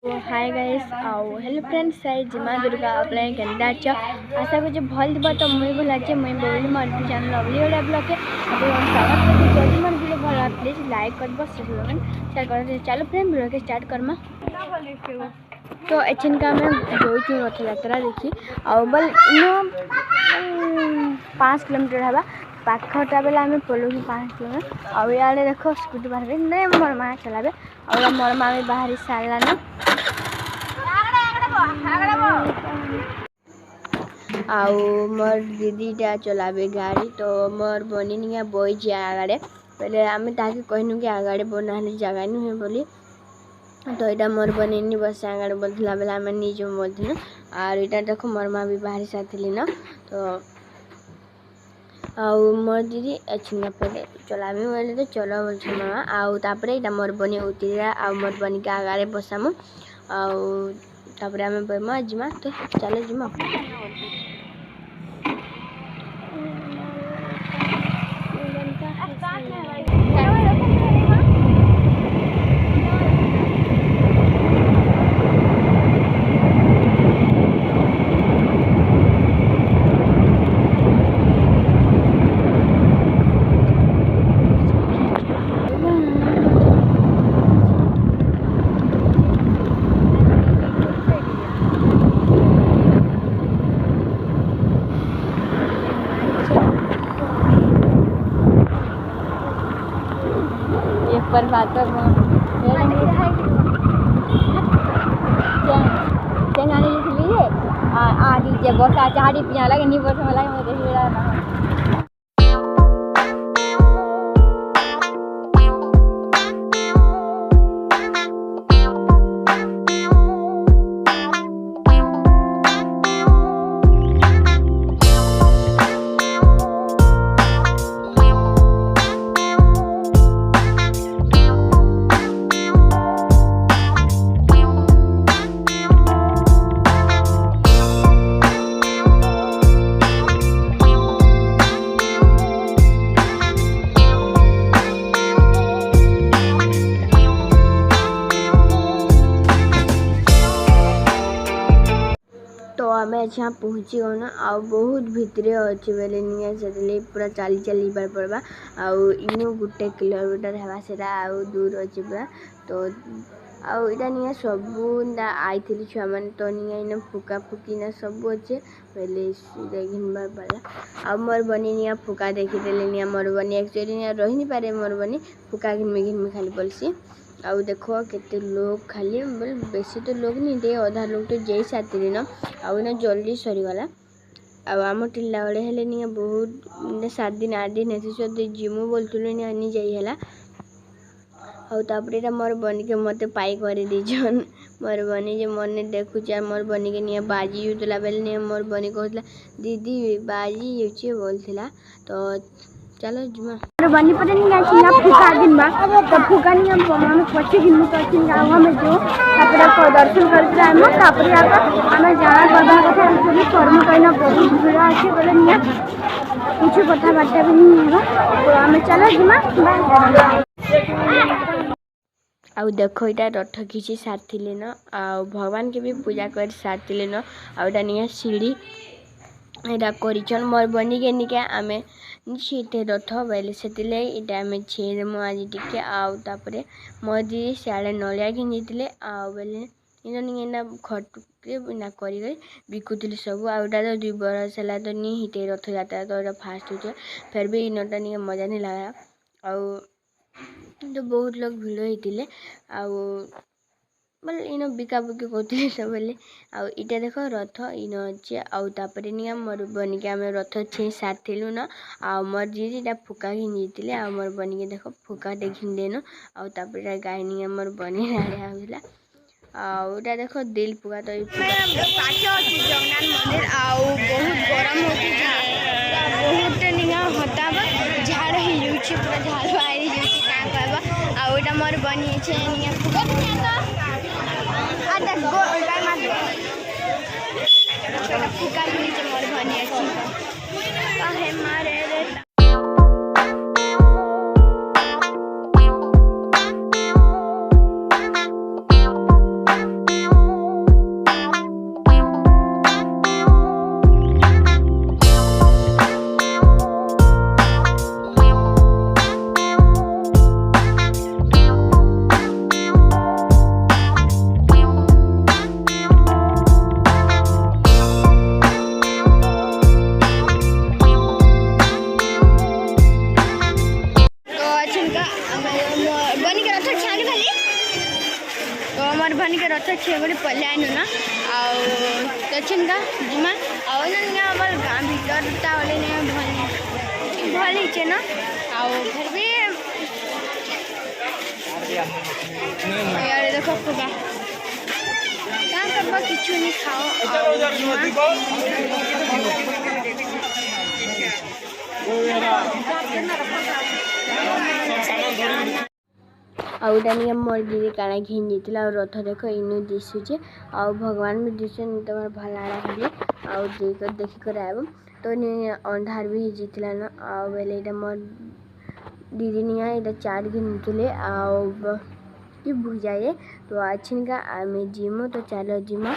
Hi guys आओ hello friends Sai जिमा दुर्गा अपने केंदा छ आशा को भल दिबा तो मुई भल अच्छे मुई बोली मार चैनल लवली वाला ब्लॉग के अपन स्वागत करते जल्दी मन वीडियो भल प्लीज लाइक कर बस शेयर कर चलो फ्रेंड वीडियो के स्टार्ट करमा तो एचन का मैं जोचु रथयात्रा देखी आ बल नो 5 किलोमीटर हवा पाखटा बेला आम पलू 5 किलोमीटर आउ इे देख स्कूटी बाहर नहीं मोर माँ चलाबे और मोर माँ भी बाहर सारा न आउ मोर दीदीटा चलाबे गाड़ी तो मोर बनी निया बही आगाड़े पहले आम ताकि कहनु कि आगाड़े बना जगह नुहे बोली तो यहाँ मोर बनी बस आगाड़े बोलता बेला आम निज बोलूँ और यहाँ देख मोर माँ भी बाहर साथी न तो आउ मोर दीदी अच्छी पहले चलाबी बोले तो चलो बोल मामा आउ तापरे इटा मोर बनी उतरा आ मोर बनी के आगाड़े बसामु आउ तापरे आम बहमा जिमा तो चलो जिमा पर बात कर चेंगानी लिख लीजिए आ दीजिए बस आ चाड़ी पिया लगे नहीं बस वाला मुझे तो आम यहाँ पहुँची गो ना आ बहुत भितरे अच्छे बेले नहीं पूरा चली चली बार पड़वा आउ इनु गोटे किलोमीटर है सेटा आउ दूर अच्छे पूरा तो आउ इटा नहीं सब आई थी छुआ मैंने तो नहीं इन फुका फुकी ना सब अच्छे पहले घिनबार पड़ा आ मोर बनी नहीं फुका देखीदे नहीं मोर बनी एक्चुअली नहीं रही नहीं पारे मोर बनी फुका घिनमी खाली पड़सी आउ देखो केते लोग खाली बोल बेसी तो लोग नहीं दे अधा लोग तो जई साथी न आउ ना जल्दी सरीगला आउ आम टिल्ला बड़े हेले नहीं बहुत 7 दिन 8 दिन ऐसे जिमु बोलतुलु नहीं जाई हैला आउ तापरे मोर बनी के मते पाई कर दीजन मोर बनी जे मने देखु चार मोर बनी के नहीं बाजी उतला बेले नहीं मोर बनी कहला दीदी बाजी युचे बोलथिला तो चलो जुमा मोर बनी पते नहीं आछि ना फुका दिन बा तो फुका नहीं हम पछे दिन तो छिन गांव में जो तापरे को दर्शन करके हम तापरे हम जाना गदा कथा भी कर्म कइना बहुत भीड़ अछि बोले नहीं कुछ कथा बात भी नहीं है तो हम चलो जुमा आउ देखो इटा रथ खींची सारथिले न आ भगवान के भी पूजा कर सारथिले न आउटा नहीं सीढ़ी एटा करिचन मोर बनी के निके आमे छीटे रथ बेले से इटा आम छेदेमु आज टिके आउ तापरे मोर दीदी सियाड़े नलिया घिंजीते आउ बेले इना खटके ना कर बिकुली सब आउटा तो 2 बरस है तो नहीं हिटे रथ जाता तो यहाँ फास्ट हो फिर भी इनटा नहीं मजा नहीं लगा आउ तो बहुत लोग भिड़ होते आउ बोले इन बिका बुकी करते सब बोले आउ इटा देख रथ इन अच्छे आउ तापरे नहीं मोर बनी के आम रथ छे सारथिलु न आ मोर दीदी फुका घिंजीते आ मोर बनी के देख फुका घिंदेन आउ तापरे गाय नहीं मोर बनी राड़े आउला आउटा देख दिल फुका तो जगन्नाथ मंदिर आउ बहुत गरम होती बहुत नहीं हताब झाड़ हो पूरा झाड़ बाहरी क्या कहवा आउटा मोर बनी छे फुका फुका मोर बनी अच्छी मारे निका रथ छेगुड़ी पलायनु ना आउ तछिन का जिमा आउ ना हमर गांव भीतर ता वाले ने भल हिचे ना आउ फिर भी यार देखो पूरा क्या करबा किछु नहीं खाओ आउटानी मोर दीदी काना घिन जाइला और रथ देख इनु दिशुचे आ भगवान भी दिशुन तमर भलाड़ा खाली आ देखी कर आब तो नि अंधार भी जितला न आ बेले इटा मोर दीदी निया इटा चाट घिन तुले आ की भुजाए तो आछिन का आमे जिमो तो चलो जिमा।